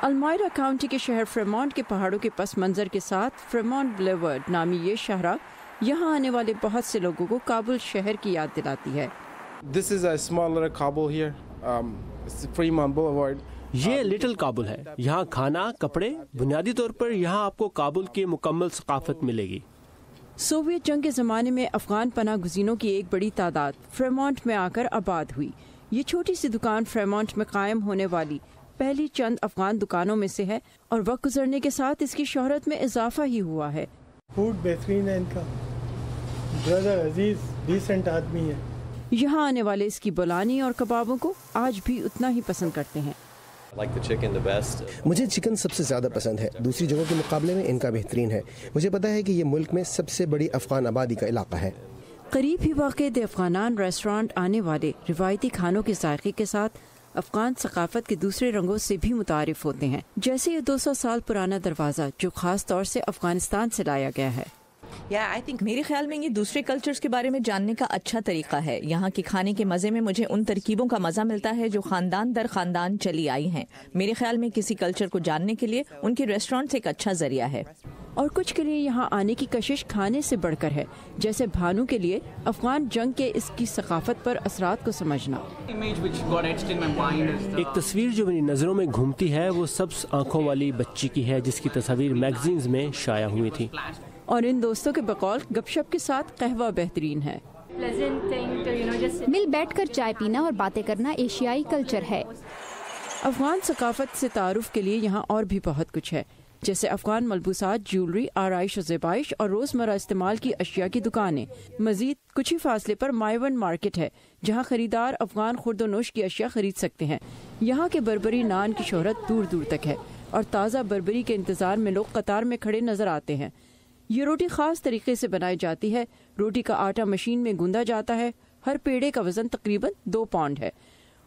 المائرا county کے شہر Frémont کے پہاڑوں کے پس منظر کے ساتھ فریمونٹ بلیورڈ نامی یہ شاہراہ یہاں آنے والے بہت سے لوگوں کو کابل شہر کی یاد دلاتی ہے. This is a small little Kabul here. It's Fremont Boulevard. یہ لٹل کابل ہے. یہاں کھانا، کپڑے، بنیادی طور پر یہاں آپ کو کابل کی مکمل ثقافت ملے گی. سوویت جنگ کے زمانے میں افغان پناہ گزینوں کی ایک بڑی تعداد فریمونٹ میں آ کر آباد ہوئی. یہ چھوٹی سی دکان فریمونٹ میں قائم ہونے والی پہلی چند افغان دکانوں میں سے ہے اور وقت گزرنے کے ساتھ اس کی شہرت میں اضافہ ہی ہوا ہے. فوڈ بہترین ہے ان کا. برادر عزیز ڈیسنٹ آدمی ہے. یہاں آنے والے اس کی بولانی اور کبابوں کو آج بھی اتنا ہی پسند کرتے ہیں. مجھے چکن سب سے زیادہ پسند ہے. دوسری جگہوں کے مقابلے میں ان کا بہترین ہے. مجھے پتا ہے کہ یہ ملک میں سب سے بڑی افغان آبادی کا علاقہ ہے. قریب ہی واقع دی افغانان ریسٹورانٹ آنے والے روایتی کھانوں کے ذائقے کے ساتھ افغان ثقافت کے دوسرے رنگوں سے بھی متعارف ہوتے ہیں، جیسے یہ 200 سال پرانا دروازہ جو خاص طور سے افغانستان سے لایا گیا ہے. میرے خیال میں یہ دوسرے کلچرز کے بارے میں جاننے کا اچھا طریقہ ہے. یہاں کے کھانے کے مزے میں مجھے ان ترکیبوں کا مزہ ملتا ہے جو خاندان در خاندان چلی آئی ہیں. میرے خیال میں کسی کلچر کو جاننے کے لیے ان کے ریسٹورینٹس ایک اچھا ذریعہ ہے. اور کچھ کے لیے یہاں آنے کی کشش کھانے سے بڑھ کر ہے، جیسے بھانو کے لیے افغان جنگ کے اس کی ثقافت پر اثرات کو سمجھنا. ایک تصویر جو میری نظروں میں گھومتی ہے وہ سبز آنکھوں والی بچی کی ہے جس کی تصاویر میگزینز میں شائع ہوئی تھی. اور ان دوستوں کے بقول گپ شپ کے ساتھ قہوہ بہترین ہے. مل بیٹھ کر چائے پینا اور باتیں کرنا ایشیائی کلچر ہے. افغان ثقافت سے تعارف کے لیے یہاں اور بھی بہت کچھ ہے، جیسے افغان ملبوسات، جیولری، آرائش و زیبائش اور روزمرہ استعمال کی اشیاء کی دکانیں. مزید کچھ ہی فاصلے پر مائیون مارکیٹ ہے جہاں خریدار افغان خورد و نوش کی اشیاء خرید سکتے ہیں. یہاں کے بربری نان کی شہرت دور دور تک ہے اور تازہ بربری کے انتظار میں لوگ قطار میں کھڑے نظر آتے ہیں. یہ روٹی خاص طریقے سے بنائی جاتی ہے. روٹی کا آٹا مشین میں گوندا جاتا ہے. ہر پیڑے کا وزن تقریباً 2 پاؤنڈ ہے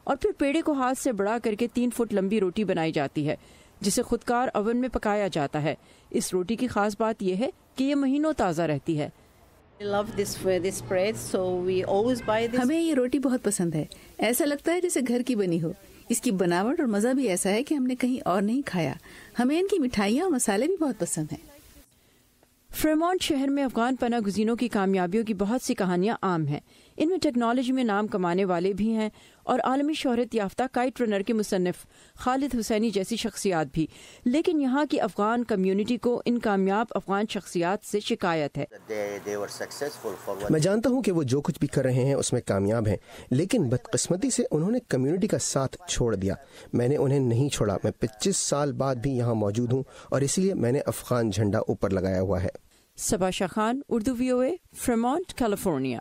اور پھر پیڑے کو ہاتھ سے بڑھا کر کے 3 فٹ لمبی روٹی بنائی جاتی ہے جسے خودکار اوون میں پکایا جاتا ہے. اس روٹی کی خاص بات یہ ہے کہ یہ مہینوں تازہ رہتی ہے. ہمیں یہ روٹی بہت پسند ہے. ایسا لگتا ہے جیسے گھر کی بنی ہو. اس کی بناوٹ اور مزہ بھی ایسا ہے کہ ہم نے کہیں اور نہیں کھایا. ہمیں ان کی مٹھائیاں اور مسالے بھی بہت پسند ہیں. فریمونٹ شہر میں افغان پناہ گزینوں کی کامیابیوں کی بہت سی کہانیاں عام ہیں. ان میں ٹیکنالوجی میں نام کمانے والے بھی ہیں اور عالمی شہرت یافتہ کائٹ رنر کے مصنف خالد حسینی جیسی شخصیات بھی. لیکن یہاں کی افغان کمیونٹی کو ان کامیاب افغان شخصیات سے شکایت ہے. میں جانتا ہوں کہ وہ جو کچھ بھی کر رہے ہیں اس میں کامیاب ہیں، لیکن بدقسمتی سے انہوں نے کمیونٹی کا ساتھ چھوڑ دیا. میں نے انہیں نہیں چھوڑا. میں 25 سال بعد بھی یہاں موجود ہوں اور اس لیے میں نے افغان جھنڈا اوپر لگایا ہوا ہے. Saba Shah Khan, Urdu VOA، Fremont, California.